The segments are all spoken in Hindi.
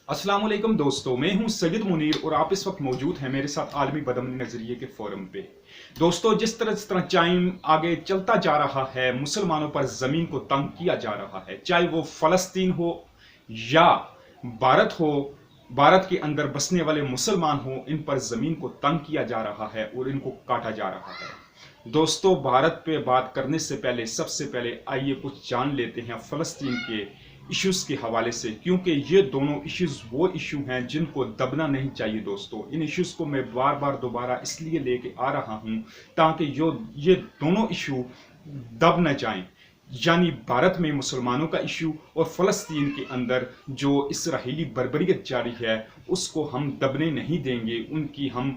अस्सलाम वालेकुम दोस्तों, मैं हूं सईद मुनीर और आप इस वक्त मौजूद हैं मेरे साथ आलमी बदमनी नजरिए के फोरम पे। दोस्तों, जिस तरह टाइम आगे चलता जा रहा है, मुसलमानों पर जमीन को तंग किया जा रहा है, चाहे वो फलस्तीन हो या भारत हो। भारत के अंदर बसने वाले मुसलमान हो, इन पर जमीन को तंग किया जा रहा है और इनको काटा जा रहा है। दोस्तों, भारत पे बात करने से पहले सबसे पहले आइए कुछ जान लेते हैं फलस्तीन के इश्यूज के हवाले से, क्योंकि ये दोनों इश्यूज वो इशू हैं जिनको दबना नहीं चाहिए। दोस्तों, इन इश्यूज को मैं बार बार दोबारा इसलिए लेके आ रहा हूं ताकि ये दोनों इशू दब न जाएं, यानी भारत में मुसलमानों का इशू और फलस्तीन के अंदर जो इसराइली बर्बरियत जारी है उसको हम दबने नहीं देंगे। उनकी हम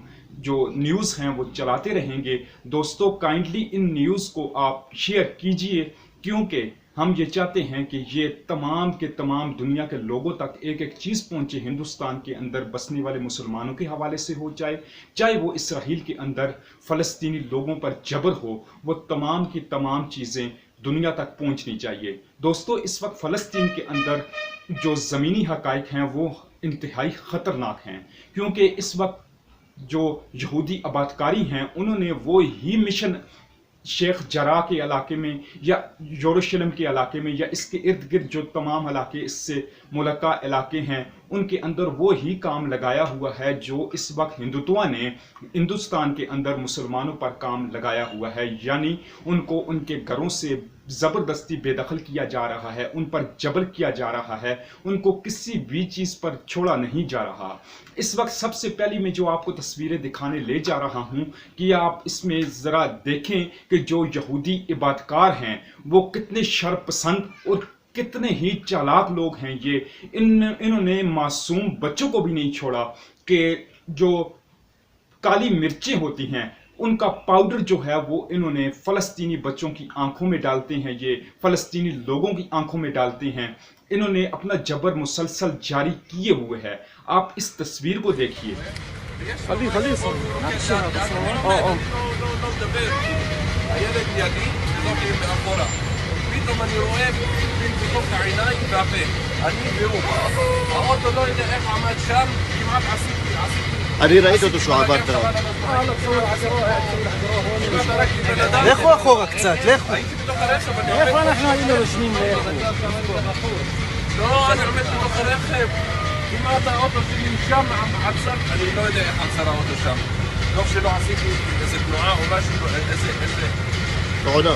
जो न्यूज़ हैं वो चलाते रहेंगे। दोस्तों, काइंडली इन न्यूज़ को आप शेयर कीजिए, क्योंकि हम ये चाहते हैं कि ये तमाम के तमाम दुनिया के लोगों तक एक एक चीज़ पहुंचे। हिंदुस्तान के अंदर बसने वाले मुसलमानों के हवाले से हो, चाहे वो इसराइल के अंदर फ़लस्तीनी लोगों पर जबर हो, वो तमाम की तमाम चीज़ें दुनिया तक पहुंचनी चाहिए। दोस्तों, इस वक्त फ़लस्तीन के अंदर जो ज़मीनी हक़ाइक़ हैं वो इंतहाई ख़तरनाक हैं, क्योंकि इस वक्त जो यहूदी आबादकारी हैं उन्होंने वो ही मिशन शेख जरा के इलाके में या यरूशलेम के इलाके में या इसके इर्द गिर्द जो तमाम इलाके इससे मुल्का इलाके हैं उनके अंदर वो ही काम लगाया हुआ है जो इस वक्त हिंदुत्व ने हिंदुस्तान के अंदर मुसलमानों पर काम लगाया हुआ है। यानी उनको उनके घरों से ज़बरदस्ती बेदखल किया जा रहा है, उन पर जबर किया जा रहा है, उनको किसी भी चीज़ पर छोड़ा नहीं जा रहा। इस वक्त सबसे पहली मैं जो आपको तस्वीरें दिखाने ले जा रहा हूं कि आप इसमें ज़रा देखें कि जो यहूदी इबादतकार हैं वो कितने शर्पसंद और कितने ही चालाक लोग हैं। ये इन्होंने मासूम बच्चों को भी नहीं छोड़ा कि जो काली मिर्चें होती हैं उनका पाउडर जो है वो इन्होंने फ़लस्तीनी बच्चों की आंखों में डालते हैं, ये फ़लस्तीनी लोगों की आंखों में डालते हैं। इन्होंने अपना जबर मुसलसल जारी किए हुए है। आप इस तस्वीर को देखिए। פתאום אני רואה בתוך העיניים והפה. אני ברוך. האוטו לא יודע איך עמד שם, כמעט עשיתי. אני ראיתי אותו שהוא עבר קרוב. לכו אחורה קצת, לכו. הייתי בתוך הרכב. איפה אנחנו היינו רושמים? לא, אני עומד בתוך הרכב. כמעט האוטו שלי משם עצר. אני לא יודע איך עצר האוטו שם. לא שלא עשיתי איזה תנועה או משהו, איזה... תעונה.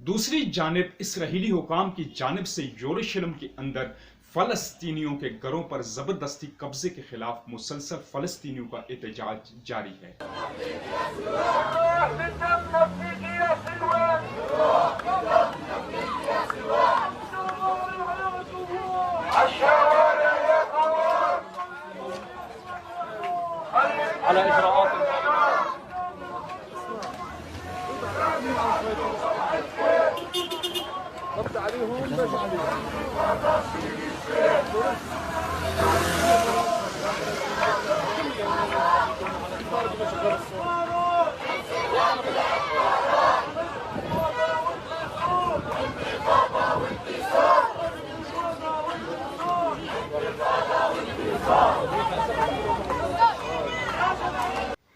दूसरी जानिब इसराइली हुकाम की जानिब से यरूशलेम के अंदर फलस्तीनियों के घरों पर जबरदस्ती कब्जे के खिलाफ मुसलसल फलस्तीनियों का एहतजाज जारी है।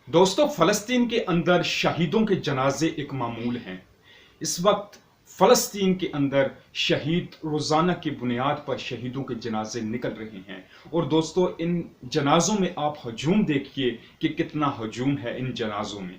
दोस्तों, फलस्तीन के अंदर शहीदों के जनाजे एक मामूल हैं। इस वक्त फलस्तीन के अंदर शहीद रोज़ाना की बुनियाद पर शहीदों के जनाजे निकल रहे हैं। और दोस्तों, इन जनाजों में आप हजूम देखिए कि कितना हजूम है इन जनाजों में।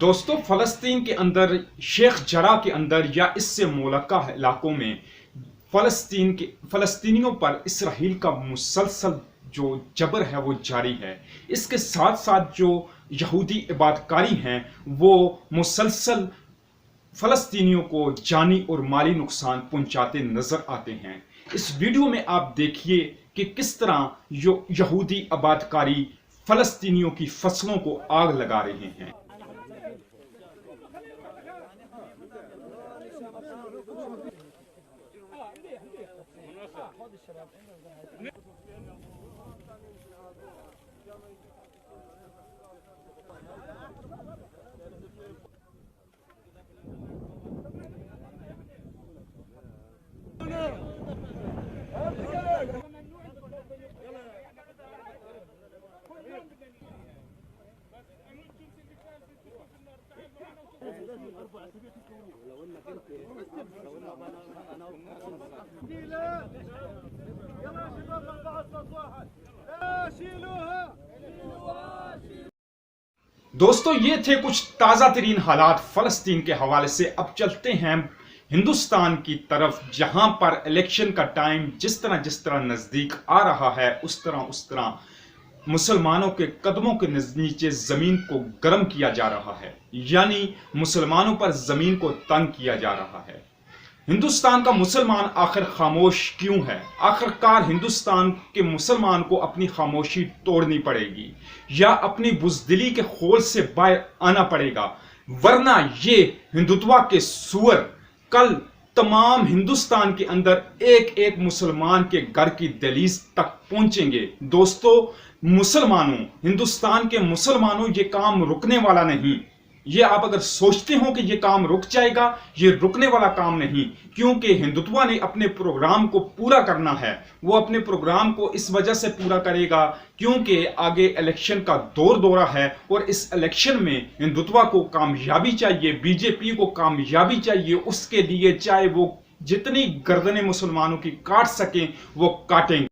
दोस्तों, फ़लस्तीन के अंदर शेख जरा के अंदर या इससे मुल्का इलाकों में फ़लस्तीनियों पर इसराइल का मुसलसल जो जबर है वो जारी है। इसके साथ साथ जो यहूदी इबादतकारी हैं वो मुसलसल फ़लस्तीनियों को जानी और माली नुकसान पहुंचाते नजर आते हैं। इस वीडियो में आप देखिए कि किस तरह जो यहूदी इबादतकारी फ़लस्तीनियों की फसलों को आग लगा रहे हैं। दोस्तों, ये थे कुछ ताज़ा तरीन हालात फ़लस्तीन के हवाले से। अब चलते हैं हिंदुस्तान की तरफ, जहां पर इलेक्शन का टाइम जिस तरह नज़दीक आ रहा है उस तरह मुसलमानों के कदमों के नीचे ज़मीन को गर्म किया जा रहा है, यानी मुसलमानों पर ज़मीन को तंग किया जा रहा है। हिंदुस्तान का मुसलमान आखिर खामोश क्यों है? आखिरकार हिंदुस्तान के मुसलमान को अपनी खामोशी तोड़नी पड़ेगी या अपनी बुज़दिली के खोल से बाहर आना पड़ेगा, वरना ये हिंदुत्वा के सुअर कल तमाम हिंदुस्तान के अंदर एक एक मुसलमान के घर की दहलीज तक पहुंचेंगे। दोस्तों, मुसलमानों, हिंदुस्तान के मुसलमानों, ये काम रुकने वाला नहीं। ये आप अगर सोचते हो कि ये काम रुक जाएगा, ये रुकने वाला काम नहीं, क्योंकि हिंदुत्वा ने अपने प्रोग्राम को पूरा करना है। वो अपने प्रोग्राम को इस वजह से पूरा करेगा क्योंकि आगे इलेक्शन का दौरा है और इस इलेक्शन में हिंदुत्वा को कामयाबी चाहिए, बीजेपी को कामयाबी चाहिए। उसके लिए चाहे वो जितनी गर्दनें मुसलमानों की काट सकें वो काटेंगे।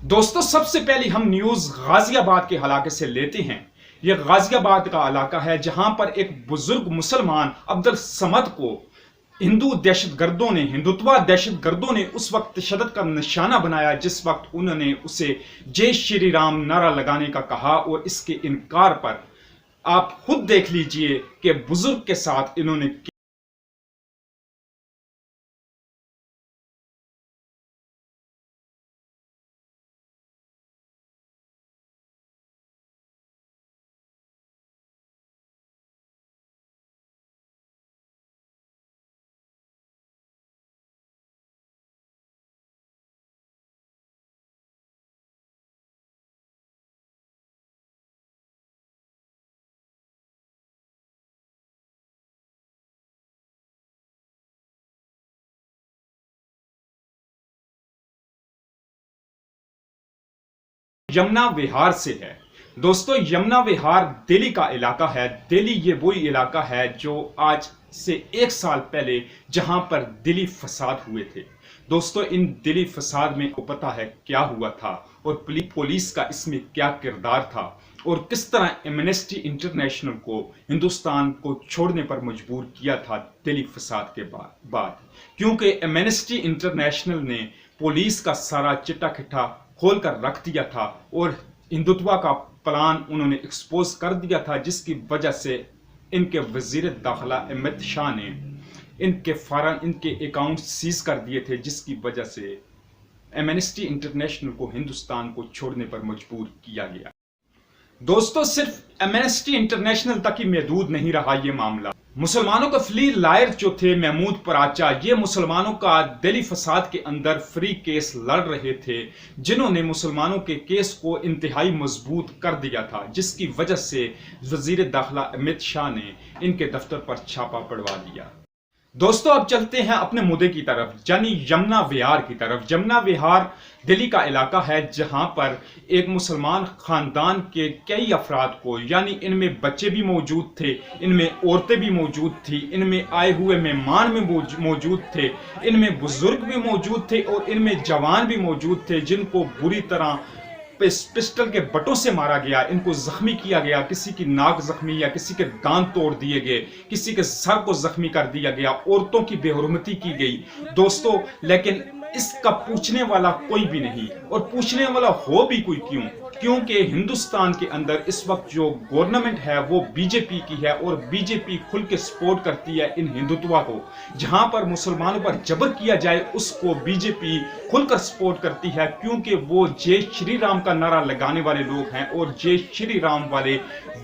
दोस्तों, सबसे पहले हम न्यूज गाजियाबाद के इलाके से लेते हैं। यह गाजियाबाद का इलाका है जहां पर एक बुजुर्ग मुसलमान अब्दुल समद को हिंदुत्वा दहशतगर्दों ने उस वक्त तशद्दुद का निशाना बनाया जिस वक्त उन्होंने उसे जय श्री राम नारा लगाने का कहा, और इसके इनकार पर आप खुद देख लीजिए कि बुजुर्ग के साथ इन्होंने यमुना विहार से है। दोस्तों, यमुना विहार दिल्ली का इलाका है। दिल्ली ये वही इलाका है जो आज से 1 साल पहले जहां पर दिल्ली फसाद हुए थे। दोस्तों, इन दिल्ली फसाद में को पता है क्या हुआ था और पुलिस का इसमें क्या किरदार था और किस तरह एमनेस्टी इंटरनेशनल को हिंदुस्तान को छोड़ने पर मजबूर किया था दिल्ली फसाद के बाद, क्योंकि एमनेस्टी इंटरनेशनल ने पुलिस का सारा चिट्टा खिट्टा खोल कर रख दिया था और हिंदुत्वा का प्लान उन्होंने एक्सपोज कर दिया था, जिसकी वजह से इनके वजीर दाखिला अमित शाह ने इनके अकाउंट सीज कर दिए थे, जिसकी वजह से एमनेस्टी इंटरनेशनल को हिंदुस्तान को छोड़ने पर मजबूर किया गया। दोस्तों, सिर्फ एमनेस्टी इंटरनेशनल तक ही महदूद नहीं रहा ये मामला। मुसलमानों का फ्री लायर जो थे महमूद पराचा, ये मुसलमानों का दिल्ली फसाद के अंदर फ्री केस लड़ रहे थे, जिन्होंने मुसलमानों के केस को इंतहाई मजबूत कर दिया था, जिसकी वजह से वजीर दाखिला अमित शाह ने इनके दफ्तर पर छापा पड़वा दिया। दोस्तों, अब चलते हैं अपने मुद्दे की तरफ, यानी यमुना विहार की तरफ। यमुना विहार दिल्ली का इलाका है जहां पर एक मुसलमान खानदान के कई अफराद को, यानी इनमें बच्चे भी मौजूद थे, इनमें औरतें भी मौजूद थी, इनमें आए हुए मेहमान भी मौजूद थे, इनमें बुजुर्ग भी मौजूद थे और इनमें जवान भी मौजूद थे, जिनको बुरी तरह पिस्टल के बटों से मारा गया, इनको जख्मी किया गया, किसी की नाक जख्मी या किसी के दांत तोड़ दिए गए, किसी के सर को जख्मी कर दिया गया, औरतों की बेहुरमती की गई दोस्तों। लेकिन इसका पूछने वाला कोई भी नहीं, और पूछने वाला हो भी कोई क्यों? क्योंकि हिंदुस्तान के अंदर इस वक्त जो गवर्नमेंट है वो बीजेपी की है, और बीजेपी खुल के सपोर्ट करती है इन हिंदुत्वा को। जहां पर मुसलमानों पर जबर किया जाए उसको बीजेपी खुलकर सपोर्ट करती है, क्योंकि वो जय श्री राम का नारा लगाने वाले लोग हैं और जय श्री राम वाले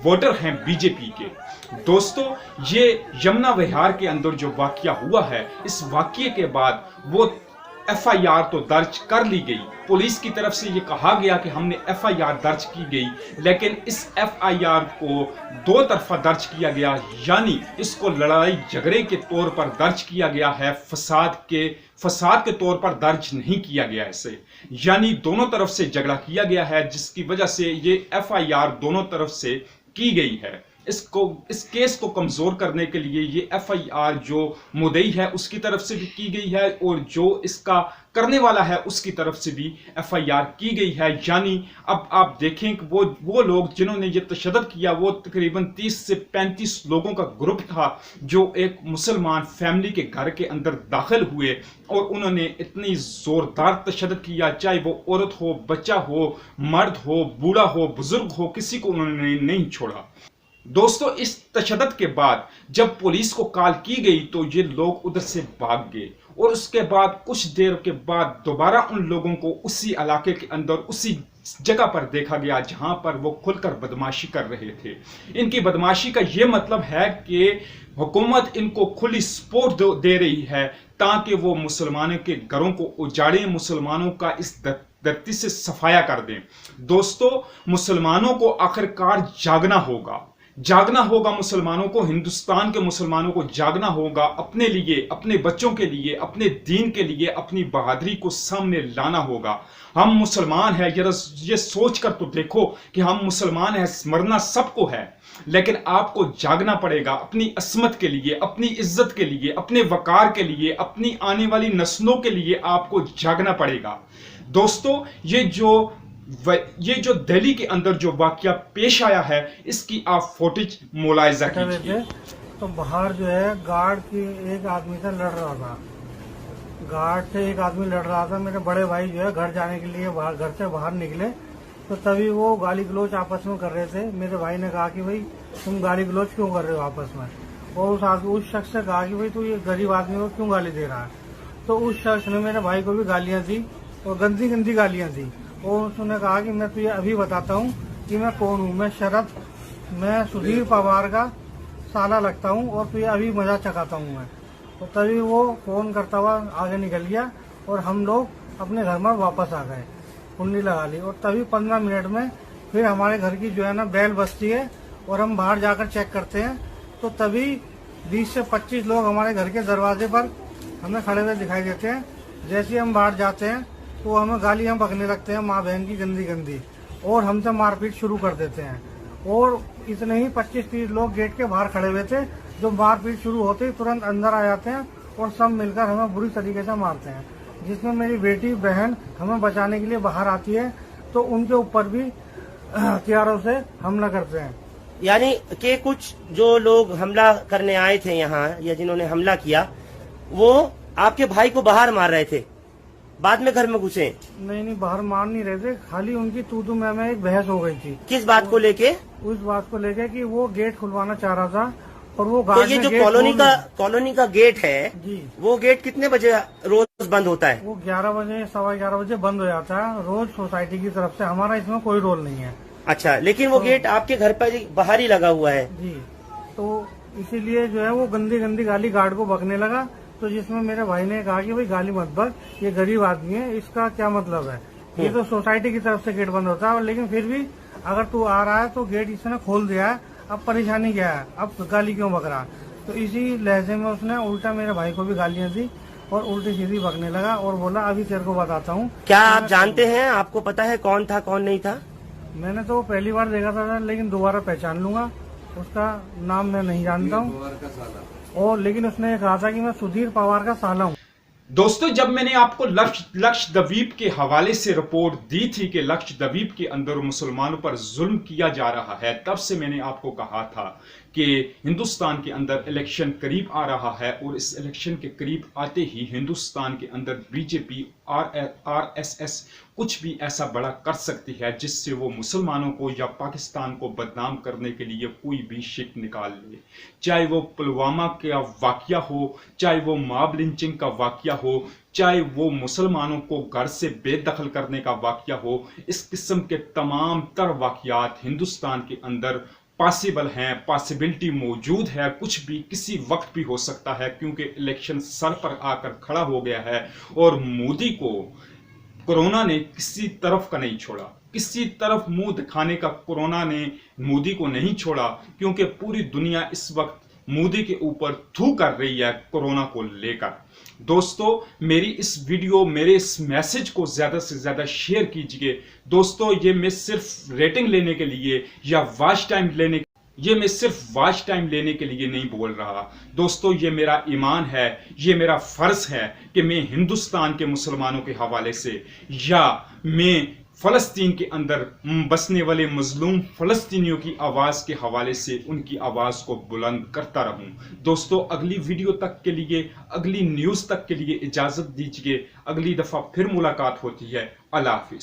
वोटर हैं बीजेपी के। दोस्तों, ये यमुना विहार के अंदर जो वाकया हुआ है, इस वाकये के बाद वो FIR तो दर्ज कर ली गई, पुलिस की तरफ से ये कहा गया कि हमने FIR दर्ज की गई, लेकिन इस FIR को दो तरफा दर्ज किया गया, यानी इसको लड़ाई झगड़े के तौर पर दर्ज किया गया है, फसाद के तौर पर दर्ज नहीं किया गया इसे, यानी दोनों तरफ से झगड़ा किया गया है, जिसकी वजह से ये FIR दोनों तरफ से की गई है। इस केस को कमजोर करने के लिए ये FIR जो मुद्दई है उसकी तरफ से भी की गई है, और जो इसका करने वाला है उसकी तरफ से भी FIR की गई है। यानी अब आप देखें कि वो लोग जिन्होंने ये तशद्दुद किया वो तकरीबन 30 से 35 लोगों का ग्रुप था, जो एक मुसलमान फैमिली के घर के अंदर दाखिल हुए और उन्होंने इतनी जोरदार तशद्दुद किया, चाहे वो औरत हो, बच्चा हो, मर्द हो, बूढ़ा हो, बुजुर्ग हो, किसी को उन्होंने नहीं छोड़ा। दोस्तों, इस तशद्दुद के बाद जब पुलिस को कॉल की गई तो ये लोग उधर से भाग गए, और उसके बाद कुछ देर के बाद दोबारा उन लोगों को उसी इलाके के अंदर उसी जगह पर देखा गया जहां पर वो खुलकर बदमाशी कर रहे थे। इनकी बदमाशी का ये मतलब है कि हुकूमत इनको खुली सपोर्ट दे रही है ताकि वो मुसलमानों के घरों को उजाड़ें, मुसलमानों का इस धरती से सफाया कर दें। दोस्तों, मुसलमानों को आखिरकार जागना होगा मुसलमानों को, हिंदुस्तान के मुसलमानों को जागना होगा, अपने लिए, अपने बच्चों के लिए, अपने दीन के लिए अपनी बहादुरी को सामने लाना होगा। हम मुसलमान हैं, ये सोच कर तो देखो कि हम मुसलमान हैं, मरना सबको है, लेकिन आपको जागना पड़ेगा अपनी अस्मत के लिए, अपनी इज्जत के लिए, अपने वकार के लिए, अपनी आने वाली नस्लों के लिए आपको जागना पड़ेगा। दोस्तों, ये जो दिल्ली के अंदर जो वाकया पेश आया है, इसकी आप फुटेज मुलाहिजा कीजिए। तो बाहर जो है गार्ड की एक आदमी से लड़ रहा था, मेरे बड़े भाई जो है घर जाने के लिए घर से बाहर निकले, तो तभी वो गाली गलोच आपस में कर रहे थे। मेरे भाई ने कहा कि भाई तुम गाली गलोच क्यों कर रहे हो आपस में, और उस शख्स से कहा कि भाई तू ये गरीब आदमी को क्यों गाली दे रहा है। तो उस शख्स ने मेरे भाई को भी गालियां दी, और गंदी गंदी गालियां दी, और उसने कहा कि मैं तुझे अभी बताता हूँ कि मैं कौन हूँ, मैं सुधीर पवार का साला लगता हूँ, और तुझे अभी मजा चखाता हूँ मैं। तो तभी वो फोन करता हुआ आगे निकल गया, और हम लोग अपने घर में वापस आ गए, कुंडी लगा ली, और तभी 15 मिनट में फिर हमारे घर की जो है ना बेल बजती है, और हम बाहर जाकर चेक करते हैं, तो तभी 20 से 25 लोग हमारे घर के दरवाजे पर हमें खड़े हुए दिखाई देते हैं। जैसे ही हम बाहर जाते हैं तो हमें गालियां बकने लगते हैं, माँ बहन की गंदी गंदी, और हमसे मारपीट शुरू कर देते हैं। और इतने ही 25-30 लोग गेट के बाहर खड़े हुए थे, जो मारपीट शुरू होते ही तुरंत अंदर आ जाते हैं और सब मिलकर हमें बुरी तरीके से मारते हैं, जिसमें मेरी बेटी बहन हमें बचाने के लिए बाहर आती है, तो उनके ऊपर भी हथियारों से हमला करते हैं। यानी कि कुछ जो लोग हमला करने आए थे यहाँ, या जिन्होंने हमला किया, वो आपके भाई को बाहर मार रहे थे, बाद में घर में घुसे? नहीं, बाहर मार नहीं रहे थे, खाली उनकी तू में एक बहस हो गई थी। किस बात को लेके? उस बात को लेके कि वो गेट खुलवाना चाह रहा था, और वो तो ये जो कॉलोनी का गेट है जी, वो गेट कितने बजे रोज बंद होता है? वो 11 बजे 11:15 बजे बंद हो जाता है रोज, सोसाइटी की तरफ से। हमारा इसमें कोई रोल नहीं है। अच्छा, लेकिन वो गेट आपके घर पर बाहर ही लगा हुआ है? जी, तो इसीलिए जो है वो गंदी गंदी गाली गार्ड को बकने लगा, तो जिसमें मेरे भाई ने कहा कि भाई गाली मत बक, ये गरीब आदमी है, इसका क्या मतलब है, ये तो सोसाइटी की तरफ से गेट बंद होता है, लेकिन फिर भी अगर तू आ रहा है तो गेट इसने खोल दिया है, अब परेशानी क्या है, अब गाली क्यों बक रहा। तो इसी लहजे में उसने उल्टा मेरे भाई को भी गालियां दी, और उल्टी सीधी बकने लगा, और बोला अभी तेरे को बताता हूँ। क्या आप जानते हैं, आपको पता है कौन था कौन नहीं था? मैंने तो पहली बार देखा था, लेकिन दोबारा पहचान लूंगा, उसका नाम मैं नहीं जानता हूँ, और लेकिन उसने कहा था कि मैं सुधीर पवार का साला हूँ। दोस्तों, जब मैंने आपको लक्षद्वीप के हवाले से रिपोर्ट दी थी कि लक्षद्वीप के अंदर मुसलमानों पर जुल्म किया जा रहा है, तब से मैंने आपको कहा था कि हिंदुस्तान के अंदर इलेक्शन करीब आ रहा है और इस इलेक्शन के करीब आते ही हिंदुस्तान के अंदर बीजेपी आरएसएस कुछ भी ऐसा बड़ा कर सकती है जिससे वो मुसलमानों को या पाकिस्तान को बदनाम करने के लिए कोई भी शिक निकाल ले। चाहे वो पुलवामा का वाकया हो, चाहे वो मॉब लिंचिंग का वाकया हो, चाहे वो मुसलमानों को घर से बेदखल करने का वाकया हो, इस किस्म के तमाम तर वाकयात हिंदुस्तान के अंदर पॉसिबल हैं, पॉसिबिलिटी मौजूद है। कुछ भी किसी वक्त भी हो सकता है क्योंकि इलेक्शन सर पर आकर खड़ा हो गया है और मोदी को कोरोना ने किसी तरफ का नहीं छोड़ा, किसी तरफ मुंह दिखाने का कोरोना ने मोदी को नहीं छोड़ा, क्योंकि पूरी दुनिया इस वक्त मोदी के ऊपर थू कर रही है कोरोना को लेकर। दोस्तों, मेरी इस वीडियो, मेरे इस मैसेज को ज्यादा से ज्यादा शेयर कीजिए। दोस्तों, ये मैं सिर्फ रेटिंग लेने के लिए या वॉच टाइम लेने के लिए नहीं बोल रहा। दोस्तों, ये मेरा ईमान है, ये मेरा फर्ज है कि मैं हिंदुस्तान के मुसलमानों के हवाले से या मैं फलस्तीन के अंदर बसने वाले मजलूम फलस्तीनियों की आवाज के हवाले से उनकी आवाज को बुलंद करता रहूं। दोस्तों, अगली वीडियो तक के लिए, अगली न्यूज तक के लिए इजाजत दीजिए। अगली दफा फिर मुलाकात होती है। अल्लाह हाफिज।